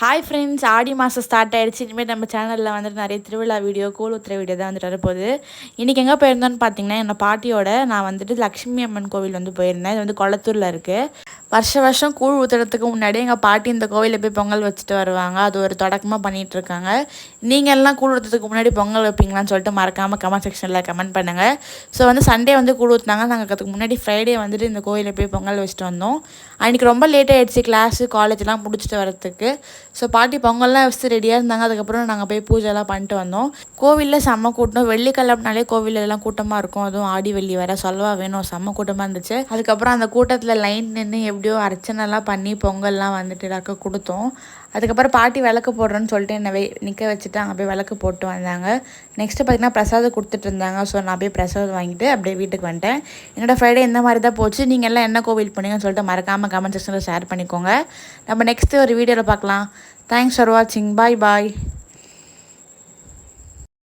Hi friends, ஆடி மாதம் start ஆகிடுச்சு. இனிமேல் நம்ம சேனலில் வந்துட்டு நிறைய திருவிழா வீடியோ, கூழ் ஊத்துற வீடியோ தான் வந்துட்டு வரப்போகுது. இன்றைக்கி எங்கே போயிருந்தோன்னு பார்த்தீங்கன்னா, என்னோட பாட்டியோட நான் வந்துட்டு லக்ஷ்மி அம்மன் கோவில் வந்து போயிருந்தேன். இது வந்து கொளத்தூரில் இருக்குது. வருஷம் கூழ் ஊற்றுறதுக்கு முன்னாடி எங்கள் பாட்டி இந்த கோவிலில் போய் பொங்கல் வச்சுட்டு வருவாங்க. அது ஒரு தொடக்கமாக பண்ணிகிட்ருக்காங்க. நீங்கள் எல்லாம் கூழ் ஊற்றுறதுக்கு முன்னாடி பொங்கல் வைப்பீங்களான்னு சொல்லிட்டு மறக்காமல் கமெண்ட் செக்ஷனில் கமெண்ட் பண்ணுங்கள். ஸோ வந்து சண்டே வந்து கூழ் ஊற்றுனாங்க. நாங்கள் அதுக்கு முன்னாடி ஃப்ரைடே வந்துட்டு இந்த கோவிலில் போய் பொங்கல் வச்சுட்டு வந்தோம். அன்றைக்கி ரொம்ப லேட் ஆகிடுச்சு கிளாஸு காலேஜெலாம் முடிச்சுட்டு வரத்துக்கு. ஸோ பாட்டி பொங்கல்லாம் வச்சுட்டு ரெடியாக இருந்தாங்க. அதுக்கப்புறம் நாங்கள் போய் பூஜைலாம் பண்ணிட்டு வந்தோம். கோவிலில் செம்ம கூட்டம். வெள்ளிக்கிழமைனாலே கோவிலெல்லாம் கூட்டமாக இருக்கும். அதுவும் ஆடி வெள்ளி வர சொல்லவா வேணும், செம்ம கூட்டமாக இருந்துச்சு. அதுக்கப்புறம் அந்த கூட்டத்தில் லைன் நின்று எப்படியோ அர்ச்சனைலாம் பண்ணி பொங்கல்லாம் வந்துட்டு எல்லாருக்கும் கொடுத்தோம். அதுக்கப்புறம் பாட்டி விளக்கு போடுறேன்னு சொல்லிட்டு என்னை நிற்க வச்சுட்டு அங்கே போய் விளக்கு போட்டு வந்தாங்க. நெக்ஸ்ட்டு பார்த்திங்கன்னா பிரசாதம் கொடுத்துட்டு இருந்தாங்க. ஸோ நான் போய் பிரசாதம் வாங்கிட்டு அப்படியே வீட்டுக்கு வந்துட்டேன். என்னோடய ஃப்ரைடே இந்த மாதிரி தான் போச்சு. நீங்கள் எல்லாம் என்ன கோவில் போனீங்கன்னு சொல்லிட்டு மறக்காமல் கமெண்ட் செக்ஷனில் ஷேர் பண்ணிக்கோங்க. நம்ம நெக்ஸ்ட்டு ஒரு வீடியோவில் பார்க்கலாம். தேங்க்ஸ் ஃபார் வாட்சிங். பாய் பாய்.